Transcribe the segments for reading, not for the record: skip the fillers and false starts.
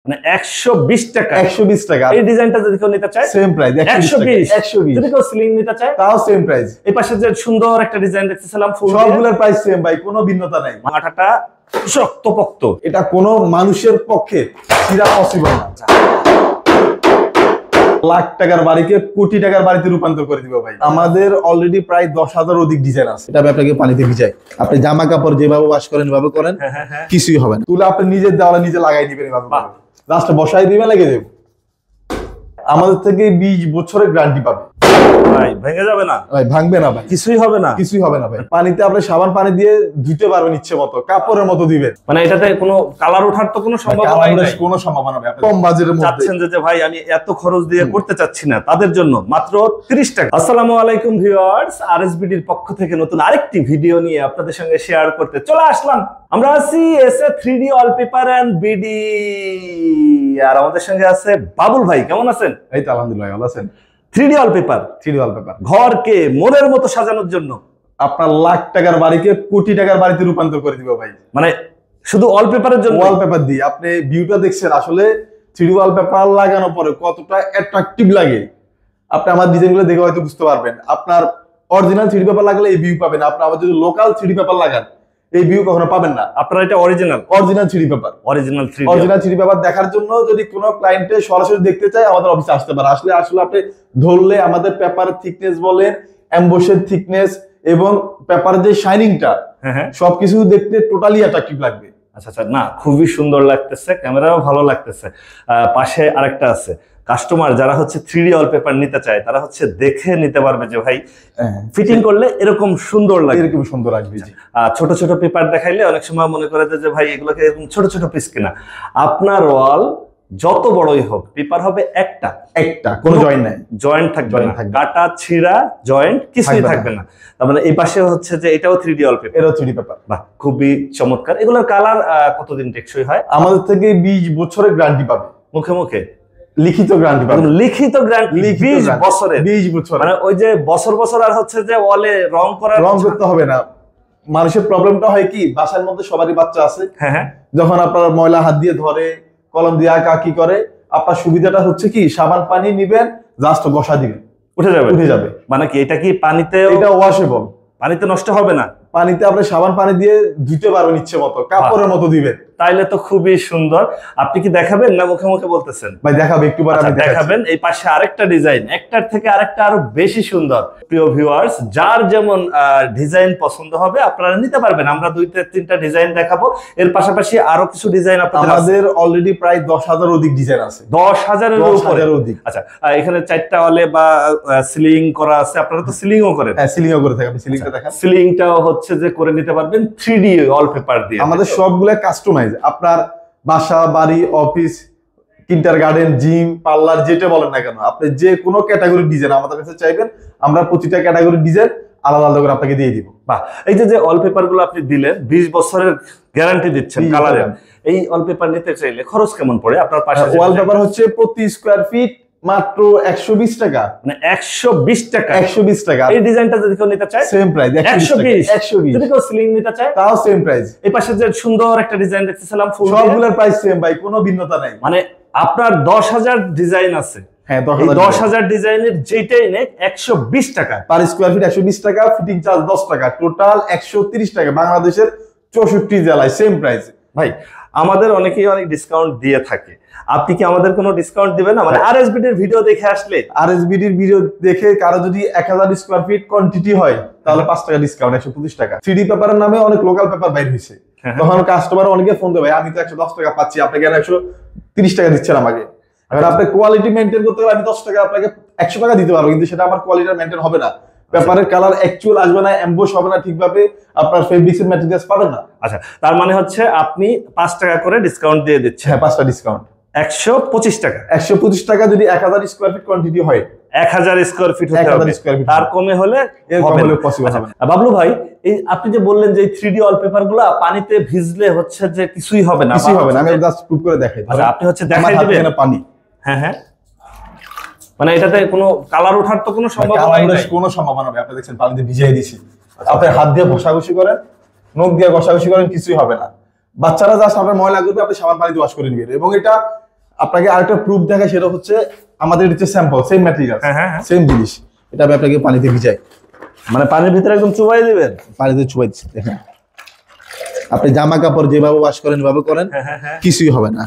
মানে 120 টাকা। 120 টাকা। এই ডিজাইনটা যদি কেউ নিতে চায় সেম প্রাইস 120। যদি কেউ সিলিং নিতে চায় তাও সেম প্রাইস। এই পাশে যে সুন্দর একটা ডিজাইন দেখতেছিলাম ফুল, সবগুলোর প্রাইস সেম ভাই, কোনো ভিন্নতা নাই। মাথাটা শক্তপোক্ত, এটা কোনো মানুষের পক্ষে ছিঁড়া পসিবল না। লাখ টাকার বাড়িকে কোটি টাকার বাড়িতে রূপান্তর করে দিব ভাই। আমাদের অলরেডি প্রায় 10,000 অধিক ডিজাইন আছে। এটা আপনাকে পানিতে ভিজাই, আপনি জামা কাপড় যেভাবে ওয়াশ করেন এভাবে করেন, কিছুই হবে না। তুলে আপনি নিজের দেওয়ালে নিজে লাগাই দিবেন, এভাবে লাস্টে বসাই দিবেন, লাগিয়ে দেবেন। আমাদের থেকে 20 বছরের গ্যারান্টি পাবে ভাই। ভেঙে যাবে না ভাই, ভাঙবে না ভাই, কিছুই হবে না, কিছুই হবে না ভাই। পানিতে আপনি সাবান পানি দিয়ে ধুতে পারবেন ইচ্ছে মতো, কাপড়ের মতো দিবেন। মানে এটাতে কোনো কালার ওঠার তো কোনো সম্ভাবনা নাই, কোনো সম্ভাবনা নেই। কম বাজেটের মধ্যে চাচ্ছেন যে ভাই আমি এত খরচ দিয়ে করতে চাচ্ছি না, তাদের জন্য মাত্র 30 টাকা। আসসালামু আলাইকুম ভিউয়ার্স, আরএসবিডির পক্ষ থেকে নতুন আরেকটি ভিডিও নিয়ে আপনাদের সঙ্গে শেয়ার করতে চলে আসলাম। আমরা আছি SA 3D wallpaper and BD, আর আমাদের সঙ্গে আছে বাবুল ভাই। কেমন আছেন? এই তো আলহামদুলিল্লাহ, ভালো আছেন। 3D ওয়ালপেপার, 3D ওয়ালপেপার ঘরকে মনের মতো সাজানোর জন্য আপনার লাখ টাকার বাড়িকে কোটি টাকার বাড়িতে রূপান্তর করে দিব ভাই। মানে শুধু ওয়ালপেপারের জন্য, ওয়ালপেপার দিয়ে আপনি ভিউটা দেখছেন, আসলে 3D ওয়ালপেপার লাগানোর পরে কতটা অ্যাট্রাকটিভ লাগে আপনি আমার ডিজাইনগুলো দেখে হয়তো বুঝতে পারবেন। আপনার অরিজিনাল 3D পেপার লাগালে এই ভিউ পাবেন, আপনি আবার যদি লোকাল 3D পেপার লাগান এই ভিউ কখনো পাবেন না। আপনার এটা original 3D paper, original 3D paper দেখার জন্য যদি কোনো ক্লায়েন্টে সরাসরি দেখতে চায় আমাদের অফিসে আসতে পারে। আসলে আপনি ধরলে আমাদের পেপারের থিকনেস বলেন, এমবসের থিকনেস এবং পেপারের যে শাইনিংটা, সবকিছু দেখতে টোটালি অ্যাট্রাকটিভ লাগবে। আচ্ছা আচ্ছা, না খুবই সুন্দর লাগতেছে, ক্যামেরাও ভালো লাগতেছে। পাশে আরেকটা আছে, কাস্টমার যারা হচ্ছে 3D ওয়ালপেপার নিতে চায় তারা হচ্ছে দেখে নিতে পারবে যে ভাই ফিটিং করলে এরকম সুন্দর লাগে, এরকম সুন্দর লাগবে। ছোট ছোট পেপার দেখাইলে অনেক সময় মনে করে যে ভাই এগুলোকে এরকম ছোট ছোট পিস কিনা। আপনার ওয়াল যত বড়ই হোক পেপার হবে একটা, কোনো জয়েন্ট নাই, জয়েন্ট থাকবে না, কাটা ছিঁড়া জয়েন্ট কিছুই থাকবে না। তার মানে এই পাশে হচ্ছে যে এটাও 3D ওয়ালপেপার, এটাও 3D পেপার। বাহ, খুবই চমৎকার। এগুলোর কালার কতদিন টেকসই হয়? আমাদের থেকে 20 বছরের গ্যারান্টি পাবে, মুখে মুখে লিখিত গ্যারান্টি পাবে। লিখিত গ্যারান্টি 20 বছরের, 20 বছর। মানে ওই যে বছর বছর আর হচ্ছে যে ওয়ালে রং করতে হবে না। মানুষের প্রবলেমটা হয় কি, বাসার মধ্যে সবারই বাচ্চা আছে, যখন আপনার ময়লা হাত দিয়ে ধরে, কলম দিয়ে আঁকা কি করে, আপনার সুবিধাটা হচ্ছে কি সাবান পানি নিবেন, জাস্ট ঘষা দিবেন, উঠে যাবে। মানে কি এটা কি পানিতে, এটা ওয়াশেবল, পানিতে নষ্ট হবে না। পানিতে আপনি সাবান পানি দিয়ে ধুতে পারবেন ইচ্ছে মতো, কাপড়ের মতো দিবেন। তাইলে তো খুবই সুন্দর। আপনি কি দেখাবেন না মুখে মুখে বলতেছেন? ভাই দেখাবে, একটু পরে আমি দেখাবেন। এই পাশে আরেকটা ডিজাইন, একটার থেকে আরেকটা আরো বেশি সুন্দর। প্রিয় ভিউয়ার্স, যার যেমন ডিজাইন পছন্দ হবে আপনারা নিতে পারবেন। আমরা 2-3টা ডিজাইন দেখাবো, এর পাশাপাশি আরো কিছু ডিজাইন আপনাদের আমাদের অলরেডি প্রায় 10,000 অধিক ডিজাইন আছে, 10,000-এর উপরে অধিক। আচ্ছা, এখানে 4টা ওয়ালে বা সিলিং করা আছে, আপনারা তো সিলিংও করেন? হ্যাঁ, সিলিংও করে থাকি। আপনি সিলিংটা দেখেন, সিলিংটাও হচ্ছে যে করে নিতে পারবেন 3D ওয়ালপেপার দিয়ে। আমাদের সবগুলা কাস্টমাইজ, আপনার বাসা, বাড়ি, অফিস, কিন্ডারগার্টেন, জিম, পার্লার, যেটা বলেন না কেন, আপনি যে কোনো ক্যাটাগরির ডিজাইন আমাদের কাছে চাইবেন, আমরা প্রতিটা ক্যাটাগরির ডিজাইন আলাদা আলাদা করে আপনাকে দিয়ে দিব। বাহ, এই যে ওয়ালপেপার গুলো আপনি দিলেন, 20 বছরের গ্যারান্টি দিচ্ছেন কালারের, এই ওয়ালপেপার নিতে চাইলে খরচ কেমন পড়ে? আপনার পাশে ওয়ালপেপার হচ্ছে প্রতি স্কয়ার ফিট মাত্র 120 টাকা, মানে 120 টাকা। 120 টাকা। এই ডিজাইনটা যদি কেউ নিতে চায় সেম প্রাইস 120। যদি কেউ সিলিং নিতে চায় তাও সেম প্রাইস। এই পাশে যে সুন্দর একটা ডিজাইন দেখতেছিলাম ফুল, সবগুলোর প্রাইস সেম ভাই, কোনো ভিন্নতা নাই। মানে আপনার 10,000 ডিজাইন আছে, হ্যাঁ 10,000 ডিজাইনের যেটাই নেক 120 টাকা পার স্কয়ার ফিট, 120 টাকা, ফিটিং চার্জ 10 টাকা, টোটাল 130 টাকা। বাংলাদেশের 64 জেলায় সেম প্রাইস। ভাই আমাদের অনেকেই অনেক ডিসকাউন্ট দিয়ে থাকে, আপনি কি আমাদের কোনো ডিসকাউন্ট দিবেন না? মানে আরএসবিডির ভিডিও দেখে আসলে, আরএসবিডির ভিডিও দেখে কারো যদি 1000 স্কয়ার ফিট কোয়ান্টিটি হয় তাহলে 5 টাকা ডিসকাউন্ট, 125 টাকা। 3D পেপারের নামে অনেক লোকাল পেপার বাইর হইছে, তখন কাস্টমার অনেকে ফোন দেয়, ভাই আমি তো 110 টাকা পাচ্ছি, আপনি কেন 130 টাকা দিচ্ছেন আমাকে? এখন আপনি কোয়ালিটি মেইনটেইন করতে গেলে আমি 10 টাকা আপনাকে 100 টাকা দিতে পারবো, কিন্তু সেটা আমার কোয়ালিটি মেইনটেইন হবে না, পেপারের কালার অ্যাকচুয়াল আসবে না, এমবস হবে না ঠিকভাবে, আপনার ফেব্রিক্সের ম্যাটেরিয়ালস পাবেন না। আচ্ছা, তার মানে হচ্ছে আপনি 5 টাকা করে ডিসকাউন্ট দিয়ে দিচ্ছেন? হ্যাঁ, 5টা ডিসকাউন্ট, 125 টাকা। 125 টাকা যদি 1000 স্কয়ার ফিট কোয়ান্টিটি হয়, 1000 স্কয়ার ফিট হতে হবে, তার কমে হলে পসিবল হবে না। বাবলু ভাই, এই আপনি যে বললেন যে 3D ওয়ালপেপার গুলা পানিতে ভিজলে হচ্ছে যে কিছুই হবে না, কিছুই হবে না, আমি জাস্ট প্রুফ করে দেখাই। আচ্ছা, আপনি হচ্ছে দেখাই দিবেন পানি, হ্যাঁ হ্যাঁ, মানে এটাতে কোনো কালার ওঠার তো কোনো সম্ভাবনা নাই, কোনো সম্ভাবনা নেই। আপনি দেখছেন পানিতে ভিজিয়ে দিয়েছি, আপনি হাত দিয়ে ঘষাঘষি করেন, নখ দিয়ে ঘষাঘষি করেন, কিছুই হবে না। বাচ্চারা জাস্ট আপনার ময়লা করবে, আপনি সাবান পানিতে ওয়াশ করে নেবেন, এবং এটা আপনাকে আরেকটা প্রুফ দেখায়, সেটা হচ্ছে আমাদের হচ্ছে স্যাম্পল, সেম ম্যাটেরিয়াল, সেম জিনিস। এটা আমি আপনাকে পানিতে ভিজাই, মানে পানির ভিতরে একদম চুবাই দিবেন? পানিতে চুবাই দিচ্ছি, দেখেন। আপনি জামা কাপড় যেভাবে ওয়াশ করেন এভাবে করেন, কিছুই হবে না।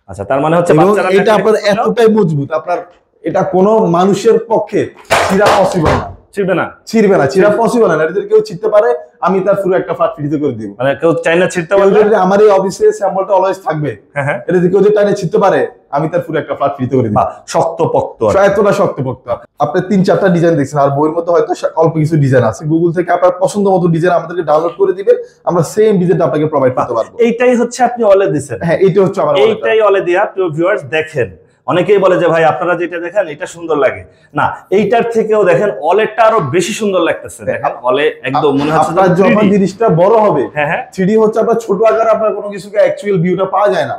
আচ্ছা, তার মানে হচ্ছে এটা আপনার এতটাই মজবুত, আপনার এটা কোনো মানুষের পক্ষে ছিঁড়া পসিবল না। ছিঁড়বে না, ছিঁড়া পসিবল না। এটা কেউ ছিঁড়তে পারে, আমি তার পুরো একটা ফ্ল্যাট ফ্রিতে করে দিব। মানে কেউ চাইনা ছিঁড়তে পারবে? আমার এই অফিসে স্যাম্পলটা অলওয়েজ থাকবে। এটা যদি কেউ চাইনা ছিঁড়তে পারে, আমি তার পুরো একটা ফ্ল্যাট ফ্রিতে করে দিব। শক্তপোক্ত, এতটা শক্তপোক্ত। আপনি 3-4টা ডিজাইন দেখছেন, আর বইয়ের মধ্যে হয়তো অল্প কিছু ডিজাইন আছে। গুগল থেকে আপনার পছন্দ মতো ডিজাইন আমাদেরকে ডাউনলোড করে দিবেন, আমরা সেম ডিজাইনটা আপনাকে প্রোভাইড করতে পারবো। এইটাই হচ্ছে আপনি অলে দিছেন? হ্যাঁ, এইটা হচ্ছে আমার, এইটাই অলে দিয়া। প্রিয় ভিউয়ার্স দেখেন, অনেকেই বলে যে ভাই আপনারা যেটা দেখেন এটা সুন্দর লাগে না, এইটার থেকেও দেখেন অলেরটা আরো বেশি সুন্দর লাগতেছে। দেখেন অলে একদম মনে হচ্ছে আপনার যখন জিনিসটা বড় হবে। 3D হচ্ছে আপনার ছোট আকারে, আপনার কোনো কিছুকে অ্যাকচুয়াল ভিউটা পাওয়া যায় না।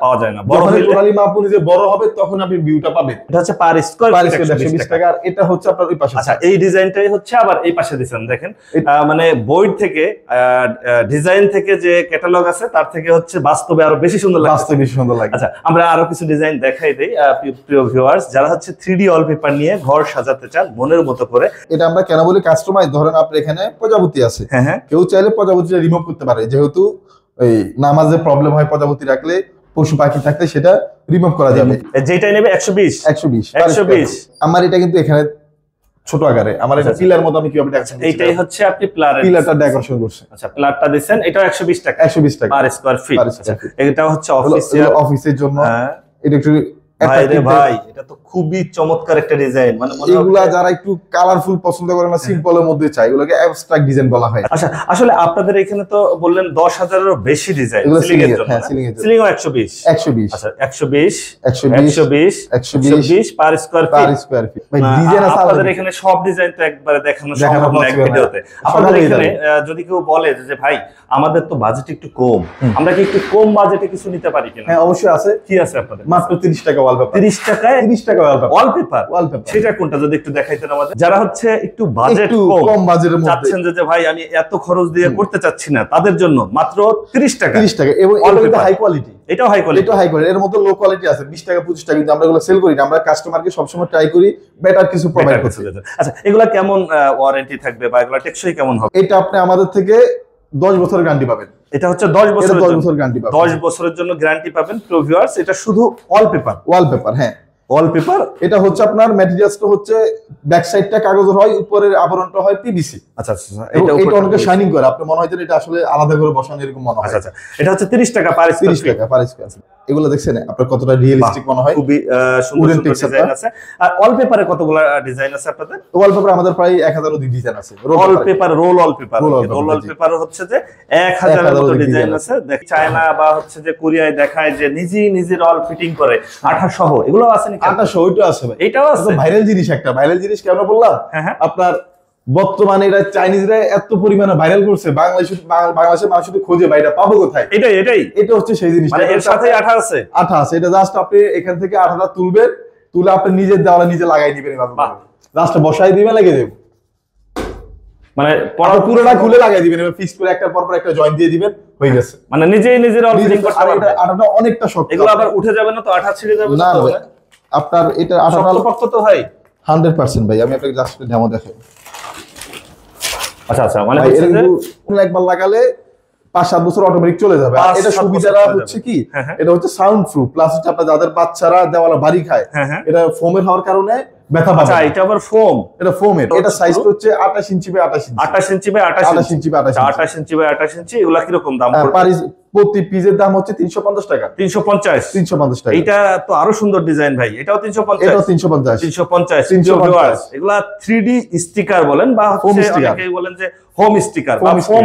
বড় হলে টোটালি মাপ অনুযায়ী বড় হবে, তখন আপনি ভিউটা পাবেন। এটা হচ্ছে পার স্কয়ার 120 টাকা। আর এটা হচ্ছে আপনার ওই পাশে। আচ্ছা, এই ডিজাইনটাই হচ্ছে আবার এই পাশে দিবেন। দেখেন মানে বই থেকে ডিজাইন থেকে যে ক্যাটালগ আছে তার থেকে হচ্ছে বাস্তবে আরো বেশি সুন্দর লাগে। বাস্তবে বেশি সুন্দর লাগে। আচ্ছা, আমরা আরো কিছু ডিজাইন দেখাই দেই প্রিয় ভিউয়ার্স, যারা হচ্ছে 3D ওয়ালপেপার নিয়ে ঘর সাজাতে চান মনের মতো করে। এটা আমরা কেন বলি কাস্টমাইজ? ধরেন আপনার এখানে প্রজাপতি আছে, কেউ চাইলে প্রজাপতিটা রিমুভ করতে পারে, যেহেতু এই নামাজে প্রবলেম হয় প্রজাপতি রাখলে, পশু পাখি থাকলে সেটা রিমুভ করা যাবে। যেটাই নেবে 120। আমার এটা কিন্তু এখানে ছোট আকারে, আমার এটা পিলার মতো, আমি কিভাবে দেখাচ্ছি, এইটাই হচ্ছে আপনি পিলারটা ডেকোরেশন করছেন। আচ্ছা, প্লারটা দিবেন, এটাও 120 টাকা। 120 টাকা পার স্কয়ার ফিট। এটা হচ্ছে অফিসের জন্য। এটা একটু ভাই এটা তো খুবই চমৎকার একটা ডিজাইন। মানে এগুলা যারা একটু কালারফুল পছন্দ করে না, সিম্পলের মধ্যে চাই, এগুলোকে অ্যাবস্ট্রাক্ট ডিজাইন বলা হয়। আচ্ছা, আসলে আপনাদের এখানে তো বললেন 10,000 এরও বেশি ডিজাইন সিলিং এর জন্য। সিলিং 120। আচ্ছা, 120 পার স্কয়ার ফিট। ভাই ডিজাইন আছে আপনাদের এখানে, সব ডিজাইন তো একবারে দেখানো সম্ভব না এক ভিডিওতে। আপনাদের এখানে যদি কেউ বলে যে ভাই আমাদের তো বাজেট একটু কম, আমরা কি একটু কম বাজেটে কিছু নিতে পারি কিনা? হ্যাঁ, অবশ্যই আছে। কি আছে আপনাদের? মাত্র 30 টাকা ওয়ালপেপার। 30 টাকায়? 30 টাকা ওয়ালপেপার। সেটা কোনটা যদি একটু দেখাইতেন আমাদের, যারা হচ্ছে একটু বাজেট কম বাজেটের মধ্যে চাচ্ছেন যে ভাই আমি এত খরচ দিয়ে করতে চাচ্ছি না, তাদের জন্য মাত্র 30 টাকা। এবং এটা হাই কোয়ালিটি। এটাও হাই কোয়ালিটি। এর মধ্যে লো কোয়ালিটি আছে 20 টাকা 25 টাকা, কিন্তু আমরা এগুলো সেল করি না। আমরা কাস্টমারকে সবসময় ট্রাই করি বেটার কিছু প্রোভাইড করতে। আচ্ছা, এগুলা কেমন ওয়ারেন্টি থাকবে বা এগুলা টেকসই কেমন হবে? এটা আপনি আমাদের থেকে 10 বছরের গ্যারান্টি পাবেন। এটা হচ্ছে 10 বছরের গ্যারান্টি পাবেন। 10 বছরের জন্য গ্যারান্টি পাবেন। প্রিয় ভিউয়ার্স, এটা শুধু ওয়ালপেপার। হ্যাঁ, ওয়ালপেপার। এটা হচ্ছে আপনার ম্যাটেরিয়ালসটা হচ্ছে ব্যাক সাইডটা কাগজের হয়, উপরের আবরণটা হয় পিভিসি। আচ্ছা, এটা অনেক শাইনিং করে, আপনি মনে হয় যে এটা আসলে আলাদা করে বসানো এরকম মনে হয়। আচ্ছা, এটা হচ্ছে 30 টাকা পার স্কয়ার। এগুলো দেখছেন আপনার কতটা রিয়েলিস্টিক মনে হয়, খুবই সুন্দর ডিজাইন আছে। আর ওয়ালপেপারে কতগুলো ডিজাইন আছে আপনাদের? ওয়ালপেপারে আমাদের প্রায় 1000 অধিক ডিজাইন আছে। রোল ওয়ালপেপার হচ্ছে যে 1000 এর মতো ডিজাইন আছে। চায়না বা হচ্ছে যে কোরিয়ায় দেখায় যে নিজের ওয়াল ফিটিং করে 28 সহ, এগুলো আছে নাকি? 28 ওইটা আছে ভাই। এটাও আছে। ভাইরাল জিনিস, একটা ভাইরাল জিনিস কেন বললাম, আপনার বর্তমানে এটা চাইনিজরা এত পরিমাণে ভাইরাল করছে, বাংলাদেশের মানুষ শুধু খোঁজে ভাই এটা পাবো কোথায়। এটা হচ্ছে সেই জিনিস, মানে এর সাথে আঠা আছে। এটা জাস্ট আপনি এখান থেকে আঠাটা তুলবেন, তুলে আপনি নিজের দেওয়ালে নিজে লাগাই দিবেন, এভাবে জাস্ট বসাই দিবেন, লাগিয়ে দেবেন। মানে পুরোটা খুলে লাগাই দিবেন, এবার ফিক্স করে একটার পর একটা জয়েন্ট দিয়ে দিবেন, হয়ে গেছে। মানে নিজের অল ফিটিং করতে পারবেন। আঠাটা অনেকটা শক্ত, এগুলো আবার উঠে যাবে না তো? আঠা ছিঁড়ে যাবে না তো? আপনার এটা আঠাটা শক্ত তো হয় 100% ভাই। আমি আপনাকে জাস্ট ডেমো দেখাই। আচ্ছা, মানে একবার লাগালে 5-7 বছর অটোমেটিক চলে যাবে। আর এটা সুবিধাটা হচ্ছে কি, এটা হচ্ছে সাউন্ড প্রুফ, প্লাস হচ্ছে আপনার যাদের বাচ্চারা দেওয়ালে বাড়ি খায়, এটা ফোমের হওয়ার কারণে ব্যথা পাবে। আচ্ছা, এটা আবার ফোম। এটা ফোমের। এটা সাইজ হচ্ছে 28 inch by 28 inch. 28 inch by 28 ইঞ্চি। এগুলা কি রকম দাম পড়বে? প্রতি পিসের দাম হচ্ছে 350 টাকা। 350 টাকা। এটা তো আরো সুন্দর ডিজাইন ভাই, এটাও 350। এটাও 350। এগুলা 3D স্টিকার বলেন বা অনেকেই বলেন যে হোম স্টিকার বা foam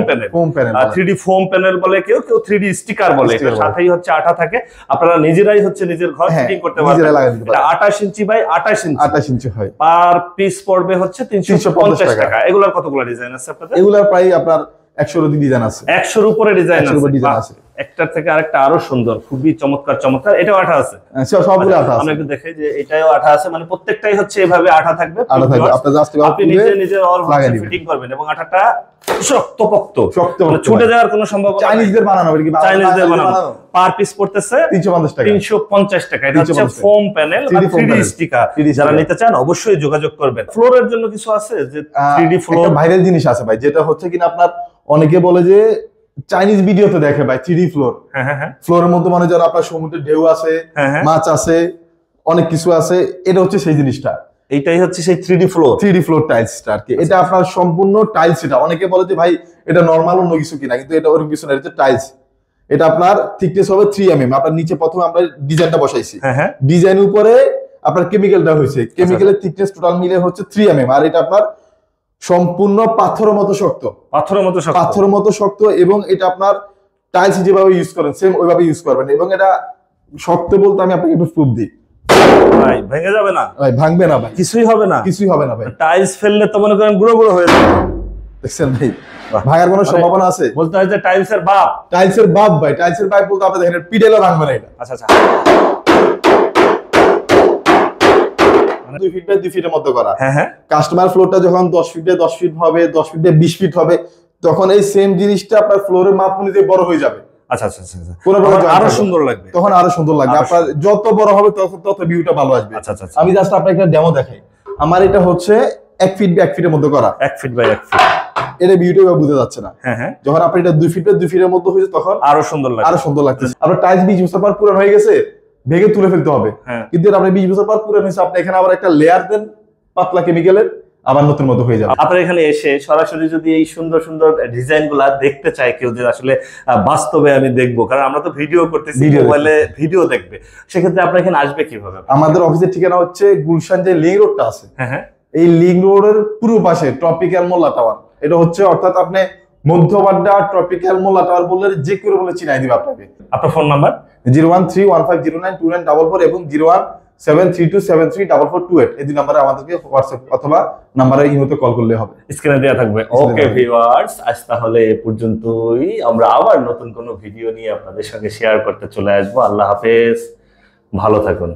panel. 3D foam panel বলে কেউ 3D স্টিকার বলে। এটার সাথেই হচ্ছে আঠা থাকে, আপনারা নিজেরাই হচ্ছে নিজের ঘর ফিটিং করতে পারবেন। এটা 28 ইঞ্চি বাই 28 ইঞ্চি হয়। পার পিস পড়বে হচ্ছে 350 টাকা। এগুলার কতগুলো ডিজাইন আছে আপনাদের? এগুলার প্রায় আপনার 100 এর ডিজাইন আছে। 100 এর উপরে ডিজাইন আছে। একটার থেকে আরেকটা আরো সুন্দর, খুবই চমৎকার চমৎকার। এটাও আঠা আছে, সবগুলো আঠা আছে। আমরা একটু দেখে যে এটাও আঠা আছে, মানে প্রত্যেকটাই হচ্ছে এভাবে আঠা থাকবে। আঠা থাকবে, আপনি জাস্ট আপনি নিজে নিজে অল ফিটিং করবেন এবং আঠাটা শক্তপোক্ত, মানে ছুটে যাওয়ার কোনো সম্ভাবনা নাই। চাইনিজদের বানানো, চাইনিজদের বানানো। পার পিস পড়তেছে 350 টাকা। 350 টাকা। এটা হচ্ছে ফোম প্যানেল বা 3D স্টিকার। যারা নিতে চান অবশ্যই যোগাযোগ করবেন। ফ্লোরের জন্য কিছু আছে যে 3D ফ্লোর, একটা ভাইরাল জিনিস আছে ভাই, যেটা হচ্ছে কিনা আপনার অনেকে বলে যে চাইনিজ ভিডিওতে দেখে ভাই 3D ফ্লোর। হ্যাঁ হ্যাঁ হ্যাঁ, ফ্লোরের মধ্যে মানে যারা আপনার সমুদ্রের ঢেউ আছে, মাছ আছে, অনেক কিছু আছে, এটা হচ্ছে সেই জিনিসটা। এইটাই হচ্ছে সেই 3D ফ্লোর। 3D ফ্লোর টাইলসটা আর কি। এটা আপনার সম্পূর্ণ টাইলস। এটা অনেকে বলে যে ভাই এটা নরমাল অন্য কিছু কিনা, কিন্তু এটা ওরকম কিছু না, এটা টাইলস। এটা আপনার থিকনেস হবে 3 mm। আপনার নিচে প্রথমে আমরা ডিজাইনটা বসাইছি, ডিজাইনের উপরে আপনার কেমিক্যালটা হয়েছে, কেমিক্যালের থিকনেস টোটাল মিলে হচ্ছে 3 mm। আর এটা আপনার সম্পূর্ণ পাথরের মতো শক্ত, পাথরের মতো শক্ত, পাথরের মতো শক্ত। এবং এটা আপনার টাইলস যেভাবে ইউজ করেন সেম ওইভাবে ইউজ করবেন। এবং এটা শক্ত বলতে আমি আপনাকে একটু প্রুফ দিই ভাই, ভেঙে যাবে না ভাই, ভাঙবে না ভাই, কিছুই হবে না, কিছুই হবে না ভাই। টাইলস ফেললে তো মনে করেন গুঁড়ো গুঁড়ো হয়ে যাবে। দেখছেন ভাই, ভাঙার কোনো সম্ভাবনা আছে? বলতে হয় যে টাইলসের বাপ। টাইলসের বাপ ভাই, টাইলসের বাপ বলতে আপনি দেখেন পিডেলও ভাঙবে না এটা। আচ্ছা আচ্ছা, 2 ফিট বাই 2 ফিটের মধ্যে করা। হ্যাঁ হ্যাঁ, কাস্টমার ফ্লোরটা যখন 10 ফিট বাই 10 ফিট হবে, 10 ফিট বাই 20 ফিট হবে, তখন এই সেম জিনিসটা আপনার ফ্লোরের মাপ অনুযায়ী বড় হয়ে যাবে। আচ্ছা আচ্ছা আচ্ছা, আরো সুন্দর লাগবে, তখন আরো সুন্দর লাগবে। আপনার যত বড় হবে তত ভিউটা ভালো আসবে। আচ্ছা আচ্ছা, আমি জাস্ট আপনাকে একটা ডেমো দেখাই। আমার এটা হচ্ছে 1 ফিট বাই 1 ফিটের মধ্যে করা। 1 ফিট বাই 1 ফিট। এটা ভিউটা বোঝা যাচ্ছে না। হ্যাঁ হ্যাঁ, যখন আপনি এটা 2 ফিট বাই 2 ফিটের মধ্যে হয়েছে তখন আরো সুন্দর লাগবে, আরো সুন্দর লাগতেছে। আপনার টাইলস 20 বছর পর পুরান হয়ে গেছে, ভেঙে তুলে ফেলতে হবে। কিন্তু আপনি 20 বছর পর পুরান হয়েছে, আপনি এখানে আবার একটা লেয়ার দেন পাতলা কেমিক্যালের, আবার নতুন মতো হয়ে যাবে। আপনার এখানে এসে সরাসরি যদি এই সুন্দর সুন্দর ডিজাইন গুলা দেখতে চায় কেউ, যে আসলে বাস্তবে আমি দেখবো, কারণ আমরা তো ভিডিও করতেছি, মোবাইলে ভিডিও দেখবে, সেক্ষেত্রে আপনার এখানে আসবে কিভাবে? আমাদের অফিসের ঠিকানা হচ্ছে গুলশান যে লিং রোডটা আছে, হ্যাঁ, এই লিং রোডের পুরো পাশে ট্রপিক্যাল মোল্লা টাওয়ার। এটা হচ্ছে অর্থাৎ আপনি মধ্যবাড্ডা ট্রপিক্যাল মোল্লা টাওয়ার বললে যে কেউ বলে চিনাই দিবে আপনাকে। আপনার ফোন নাম্বার 01315092944 এবং 01732734428। এই দুই নম্বরে আমাদেরকে হোয়াটসঅ্যাপ অথবা নাম্বারে ইমোতে কল করলে হবে, স্ক্রিনে দেওয়া থাকবে। ওকে ভিউয়ার্স, আজ তাহলে এ পর্যন্তই। আমরা আবার নতুন কোনো ভিডিও নিয়ে আপনাদের সঙ্গে শেয়ার করতে চলে আসবো। আল্লাহ হাফেজ, ভালো থাকুন।